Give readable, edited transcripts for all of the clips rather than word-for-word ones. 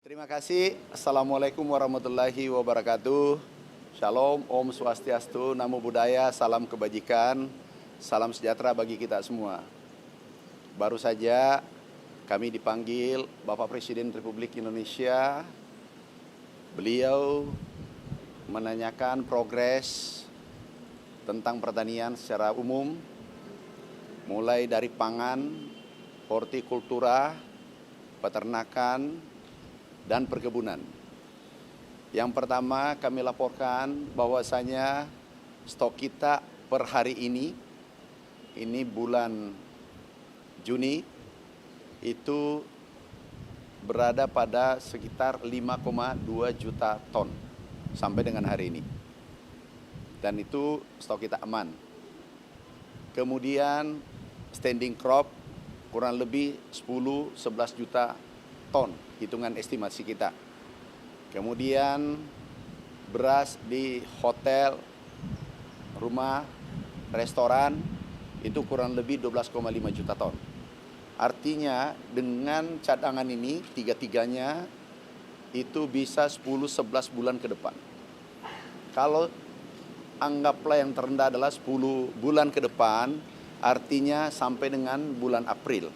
Terima kasih. Assalamualaikum warahmatullahi wabarakatuh. Shalom, Om Swastiastu, Namo Buddhaya, salam kebajikan, salam sejahtera bagi kita semua. Baru saja kami dipanggil Bapak Presiden Republik Indonesia. Beliau menanyakan progres tentang pertanian secara umum, mulai dari pangan, hortikultura, peternakan, dan perkebunan. Yang pertama kami laporkan bahwasanya stok kita per hari ini bulan Juni, itu berada pada sekitar 5,2 juta ton sampai dengan hari ini. Dan itu stok kita aman. Kemudian standing crop kurang lebih 10-11 juta ton, hitungan estimasi kita. Kemudian beras di hotel, rumah, restoran itu kurang lebih 12,5 juta ton. Artinya dengan cadangan ini tiga-tiganya itu bisa 10-11 bulan ke depan. Kalau anggaplah yang terendah adalah 10 bulan ke depan, artinya sampai dengan bulan April.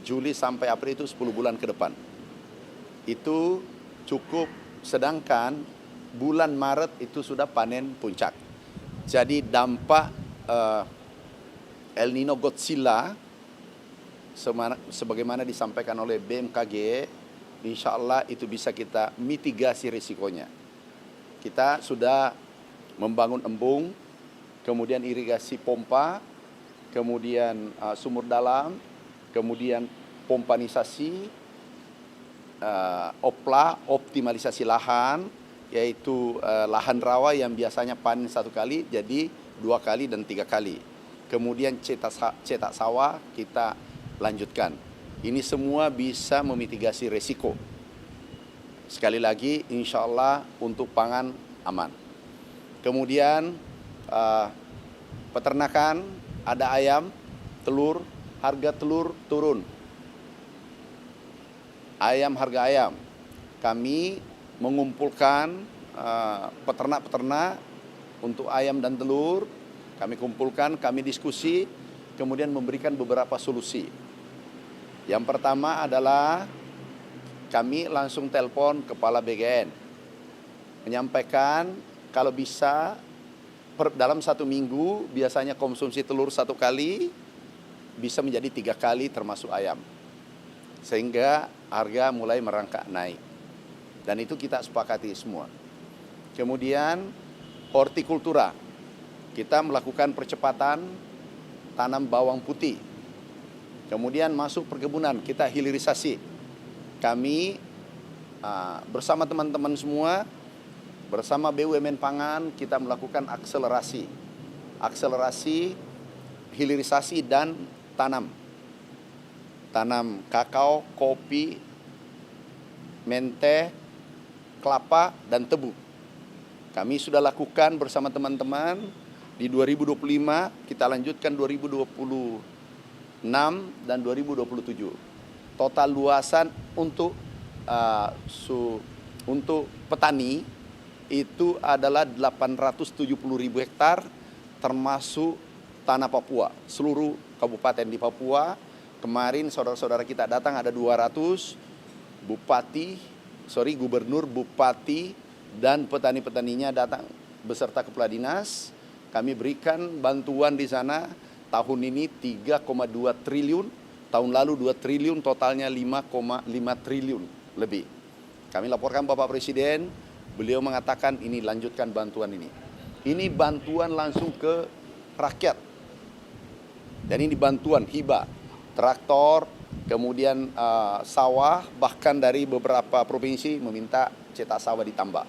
Juli sampai April itu 10 bulan ke depan. Itu cukup, sedangkan bulan Maret itu sudah panen puncak. Jadi dampak El Nino Godzilla sebagaimana disampaikan oleh BMKG, insya Allah itu bisa kita mitigasi risikonya. Kita sudah membangun embung, kemudian irigasi pompa, kemudian sumur dalam, kemudian pompanisasi, optimalisasi lahan, yaitu lahan rawa yang biasanya panen 1 kali jadi 2 kali dan 3 kali. Kemudian cetak sawah kita lanjutkan. Ini semua bisa memitigasi risiko. Sekali lagi, insya Allah untuk pangan aman. Kemudian peternakan, ada ayam, telur, harga telur turun. Harga ayam. Kami mengumpulkan peternak-peternak untuk ayam dan telur. Kami kumpulkan, kami diskusi, kemudian memberikan beberapa solusi. Yang pertama adalah kami langsung telepon kepala BGN. Menyampaikan kalau bisa dalam 1 minggu biasanya konsumsi telur 1 kali, bisa menjadi 3 kali termasuk ayam. Sehingga harga mulai merangkak naik. Dan itu kita sepakati semua. Kemudian hortikultura. Kita melakukan percepatan tanam bawang putih. Kemudian masuk perkebunan, kita hilirisasi. Kami bersama teman-teman semua, bersama BUMN Pangan, kita melakukan akselerasi. Akselerasi, hilirisasi dan tanam kakao, kopi, menteh, kelapa, dan tebu. Kami sudah lakukan bersama teman-teman di 2025, kita lanjutkan 2026 dan 2027. Total luasan untuk petani itu adalah 870.000 hektar, termasuk tanah Papua, seluruh kabupaten di Papua. Kemarin saudara-saudara kita datang, ada 200 gubernur, bupati, dan petani-petaninya datang beserta kepala dinas. Kami berikan bantuan di sana. Tahun ini 3,2 triliun, tahun lalu 2 triliun, totalnya 5,5 triliun lebih. Kami laporkan Bapak Presiden, beliau mengatakan ini lanjutkan bantuan ini. Ini bantuan langsung ke rakyat. Dan ini bantuan hibah. Traktor, kemudian sawah, bahkan dari beberapa provinsi meminta cetak sawah ditambah.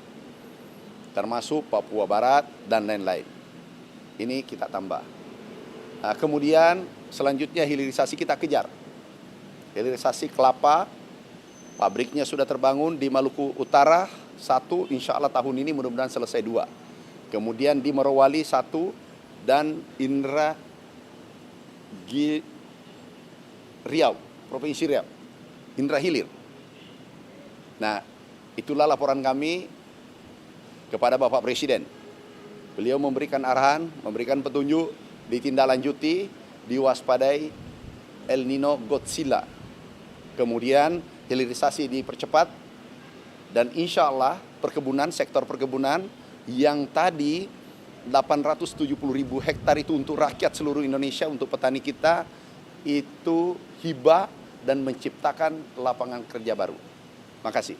Termasuk Papua Barat dan lain-lain. Ini kita tambah. Kemudian selanjutnya hilirisasi kita kejar. Hilirisasi kelapa, pabriknya sudah terbangun di Maluku Utara 1, insya Allah tahun ini mudah-mudahan selesai 2. Kemudian di Morowali 1 dan Riau, Provinsi Riau, Indra Hilir. Nah, itulah laporan kami kepada Bapak Presiden. Beliau memberikan arahan, memberikan petunjuk, ditindaklanjuti, diwaspadai El Nino Godzilla. Kemudian hilirisasi dipercepat, dan insya Allah perkebunan, sektor perkebunan yang tadi 870.000 hektar itu untuk rakyat seluruh Indonesia, untuk petani kita, itu hibah dan menciptakan lapangan kerja baru. Makasih.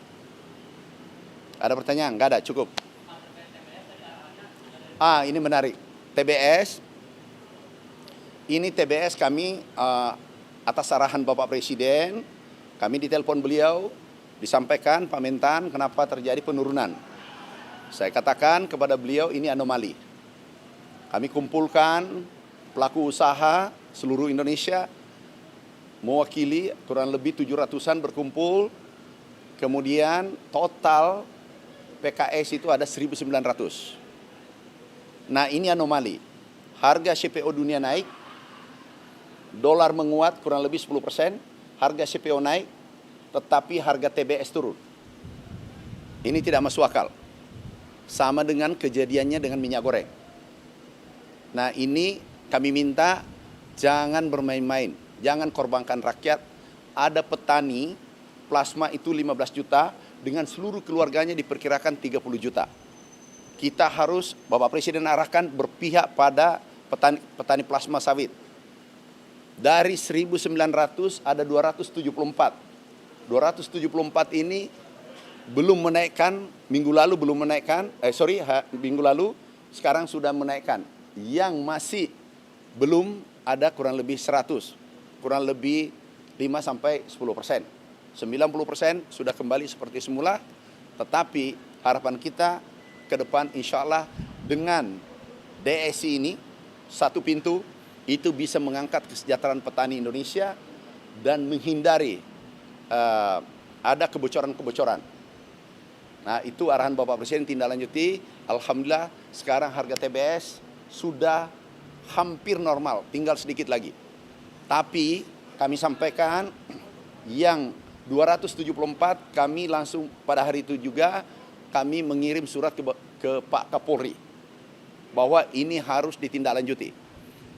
Ada pertanyaan? Nggak ada, cukup. Ini menarik. TBS, ini TBS kami atas arahan Bapak Presiden, kami ditelepon beliau, disampaikan Pak Mentan kenapa terjadi penurunan. Saya katakan kepada beliau ini anomali. Kami kumpulkan pelaku usaha seluruh Indonesia, mewakili kurang lebih 700-an berkumpul, kemudian total PKS itu ada 1.900. Nah, ini anomali. Harga CPO dunia naik, dolar menguat kurang lebih 10%, harga CPO naik, tetapi harga TBS turun. Ini tidak masuk akal. Sama dengan kejadiannya dengan minyak goreng. Nah, ini kami minta jangan bermain-main, jangan korbankan rakyat. Ada petani plasma itu 15 juta, dengan seluruh keluarganya diperkirakan 30 juta. Kita harus, Bapak Presiden arahkan berpihak pada petani plasma sawit. Dari 1.900 ada 274. 274 ini belum menaikkan, minggu lalu belum menaikkan, minggu lalu sekarang sudah menaikkan. Yang masih belum ada kurang lebih 100, kurang lebih 5-10%. 90% sudah kembali seperti semula, tetapi harapan kita ke depan insya Allah dengan DSI ini, satu pintu, itu bisa mengangkat kesejahteraan petani Indonesia dan menghindari ada kebocoran-kebocoran. Nah, itu arahan Bapak Presiden, tindaklanjuti. Alhamdulillah sekarang harga TBS sudah hampir normal, tinggal sedikit lagi. Tapi kami sampaikan yang 274 kami langsung pada hari itu juga kami mengirim surat ke Pak Kapolri bahwa ini harus ditindaklanjuti.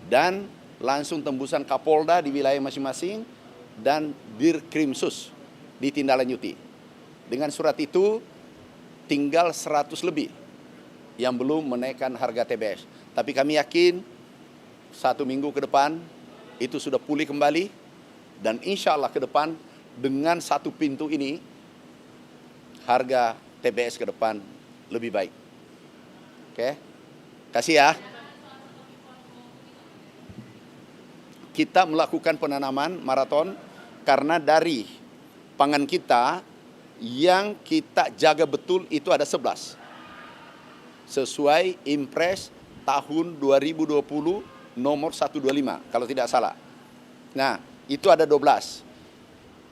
Dan langsung tembusan Kapolda di wilayah masing-masing dan Dirkrimsus ditindaklanjuti. Dengan surat itu tinggal 100 lebih yang belum menaikkan harga TBS. Tapi kami yakin 1 minggu ke depan itu sudah pulih kembali, dan insya Allah ke depan dengan satu pintu ini harga TBS ke depan lebih baik. Oke, kasih ya. Kita melakukan penanaman maraton karena dari pangan kita yang kita jaga betul itu ada 11. Sesuai Impres tahun 2020 nomor 125 kalau tidak salah. Nah, itu ada 12.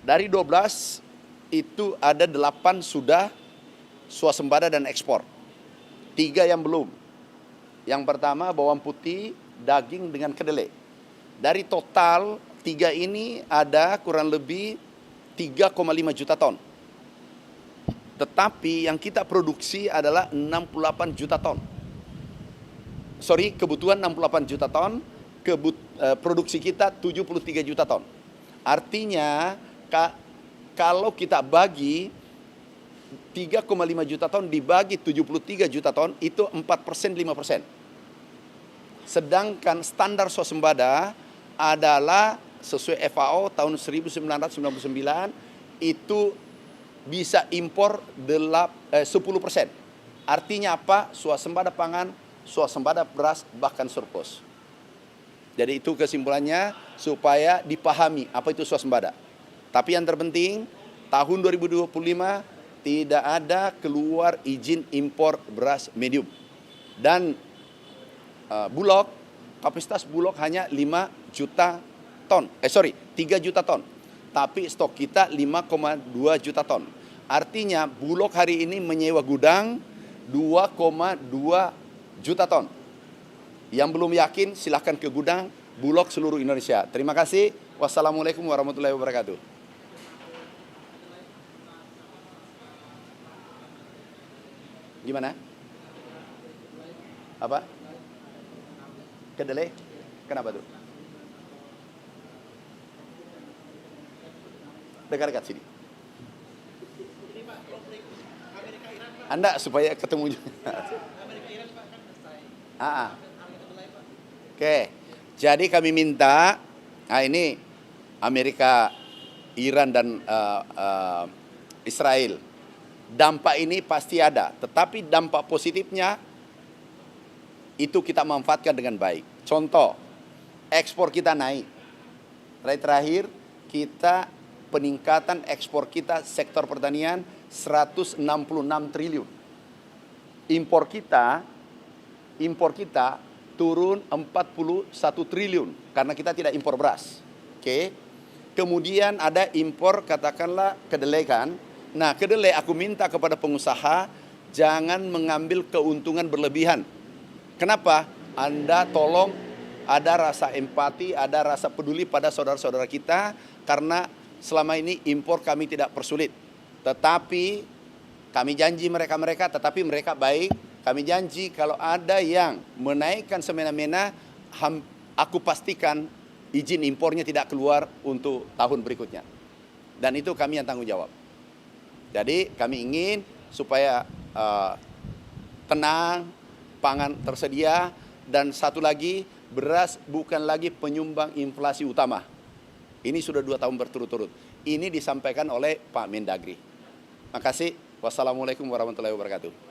Dari 12 itu ada 8 sudah swasembada dan ekspor. 3 yang belum. Yang pertama bawang putih, daging dengan kedelai. Dari total 3 ini ada kurang lebih 3,5 juta ton. Tetapi yang kita produksi adalah 68 juta ton. Kebutuhan 68 juta ton, produksi kita 73 juta ton. Artinya kalau kita bagi 3,5 juta ton dibagi 73 juta ton itu 4%, 5%. Sedangkan standar swasembada adalah sesuai FAO tahun 1999 itu bisa impor 10%. Artinya apa? Swasembada pangan, swasembada beras, bahkan surplus. Jadi itu kesimpulannya supaya dipahami apa itu swasembada. Tapi yang terpenting tahun 2025 tidak ada keluar izin impor beras medium. Dan Bulog, kapasitas Bulog hanya 3 juta ton. Tapi stok kita 5,2 juta ton. Artinya Bulog hari ini menyewa gudang 2,2 juta ton. Yang belum yakin silahkan ke gudang Bulog seluruh Indonesia. Terima kasih. Wassalamualaikum warahmatullahi wabarakatuh. Gimana? Apa? Kedelai? Kenapa tuh? Dekat-dekat sini. Anda supaya ketemu juga. Oke, jadi kami minta, ini Amerika, Iran dan Israel. Dampak ini pasti ada, tetapi dampak positifnya itu kita manfaatkan dengan baik. Contoh, ekspor kita naik. Terakhir kita peningkatan ekspor kita sektor pertanian 166 triliun. Impor kita turun 41 triliun karena kita tidak impor beras. Oke. Kemudian ada impor katakanlah kedelai kan. Nah, kedelai aku minta kepada pengusaha jangan mengambil keuntungan berlebihan. Kenapa? Anda tolong ada rasa empati, ada rasa peduli pada saudara-saudara kita karena selama ini impor kami tidak persulit. Tetapi kami janji mereka tetapi mereka baik. Kami janji kalau ada yang menaikkan semena-mena, aku pastikan izin impornya tidak keluar untuk tahun berikutnya. Dan itu kami yang tanggung jawab. Jadi kami ingin supaya tenang, pangan tersedia, dan satu lagi, beras bukan lagi penyumbang inflasi utama. Ini sudah 2 tahun berturut-turut. Ini disampaikan oleh Pak Mendagri. Makasih. Wassalamualaikum warahmatullahi wabarakatuh.